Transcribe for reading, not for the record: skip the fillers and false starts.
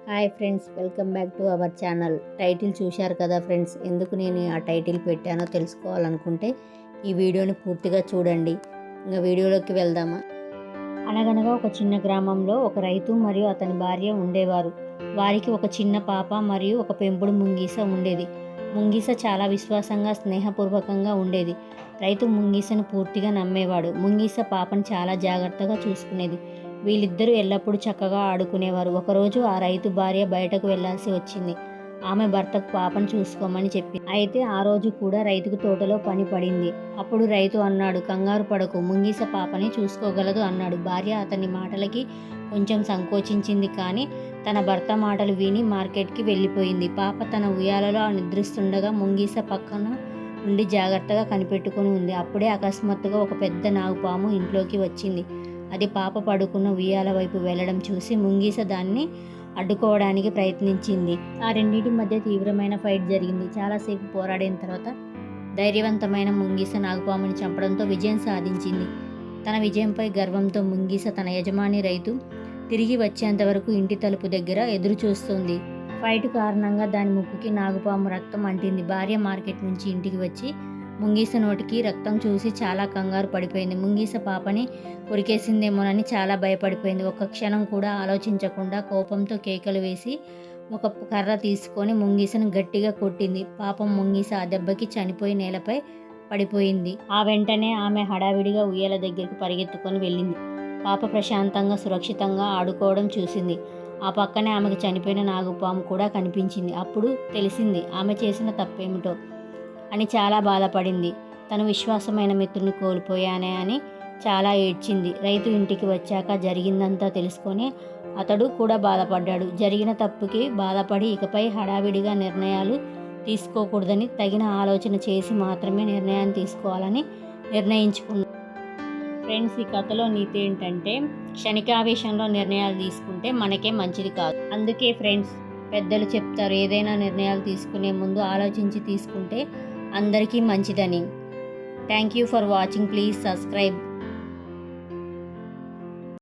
Hi friends, welcome back to our channel. Title చూశారు కదా friends. ఎందుకు నేను ఆ టైటిల్ పెట్టానో తెలుసుకోవాలనుకుంటే ఈ వీడియోని పూర్తిగా చూడండి. ఇంకా వీడియోలోకి వెళ్దామా. అనగనగా ఒక చిన్న గ్రామంలో ఒక రైతు మరియు అతని భార్య ఉండేవారు. వారికి ఒక చిన్న పాప మరియు ఒక పెంపుడు ముంగీస ఉండేది. ముంగీస చాలా విశ్వాసంగా స్నేహపూర్వకంగా ఉండేది. రైతు ముంగీసను పూర్తిగా నమ్మేవాడు. ముంగీస పాపను చాలా జాగ్రత్తగా చూసుకునేది. వీళ్ళిద్దరూ ఎల్లప్పుడూ చక్కగా ఆడుకునేవారు. ఒకరోజు ఆ రైతు భార్య బయటకు వెళ్లాల్సి వచ్చింది. ఆమె భర్తకు పాపను చూసుకోమని చెప్పింది. అయితే ఆ రోజు కూడా రైతుకు తోటలో పని పడింది. అప్పుడు రైతు అన్నాడు, కంగారు పడకు, ముంగీస పాపని చూసుకోగలదు అన్నాడు. భార్య అతని మాటలకి కొంచెం సంకోచించింది, కానీ తన భర్త మాటలు విని మార్కెట్కి వెళ్ళిపోయింది. పాప తన ఉయ్యాలలో నిద్రిస్తుండగా ముంగీస పక్కన నుండి జాగ్రత్తగా కనిపెట్టుకుని ఉంది. అప్పుడే అకస్మాత్తుగా ఒక పెద్ద నాగుపాము ఇంట్లోకి వచ్చింది. అది పాప పడుకున్న ఉయ్యాల వైపు వెళ్లడం చూసి ముంగీస దాన్ని అడ్డుకోవడానికి ప్రయత్నించింది. ఆ రెండింటి మధ్య తీవ్రమైన ఫైట్ జరిగింది. చాలాసేపు పోరాడిన తర్వాత ధైర్యవంతమైన ముంగీస నాగుపాముని చంపడంతో విజయం సాధించింది. తన విజయంపై గర్వంతో ముంగీస తన యజమాని రైతు తిరిగి వచ్చేంత వరకు ఇంటి తలుపు దగ్గర ఎదురు చూస్తుంది. ఫైట్ కారణంగా దాని ముక్కుకి నాగుపాము రక్తం అంటింది. భార్య మార్కెట్ నుంచి ఇంటికి వచ్చి ముంగీస నోటికి రక్తం చూసి చాలా కంగారు పడిపోయింది. ముంగీస పాపని కొరికేసిందేమోనని చాలా భయపడిపోయింది. ఒక్క క్షణం కూడా ఆలోచించకుండా కోపంతో కేకలు వేసి ఒక కర్ర తీసుకొని ముంగీసను గట్టిగా కొట్టింది. పాపం ముంగీస ఆ దెబ్బకి చనిపోయి నేలపై పడిపోయింది. ఆ వెంటనే ఆమె హడావిడిగా ఉయ్యాల దగ్గరికి పరిగెత్తుకొని వెళ్ళింది. పాప ప్రశాంతంగా సురక్షితంగా ఆడుకోవడం చూసింది. ఆ పక్కనే ఆమెకు చనిపోయిన నాగుపాము కూడా కనిపించింది. అప్పుడు తెలిసింది ఆమె చేసిన తప్పేమిటో అని చాలా బాధపడింది. తను విశ్వాసమైన మిత్రుని కోల్పోయానే అని చాలా ఏడ్చింది. రైతు ఇంటికి వచ్చాక జరిగిందంతా తెలుసుకొని అతడు కూడా బాధపడ్డాడు. జరిగిన తప్పుకి బాధపడి ఇకపై హడావిడిగా నిర్ణయాలు తీసుకోకూడదని, తగిన ఆలోచన చేసి మాత్రమే నిర్ణయాన్ని తీసుకోవాలని నిర్ణయించుకున్నాడు. ఫ్రెండ్స్, ఈ కథలో నీతి ఏంటంటే క్షణికావేశంలో నిర్ణయాలు తీసుకుంటే మనకే మంచిది కాదు. అందుకే ఫ్రెండ్స్, పెద్దలు చెప్తారు ఏదైనా నిర్ణయాలు తీసుకునే ముందు ఆలోచించి తీసుకుంటే అందరికీ మంచిదని. Thank you for watching. Please subscribe.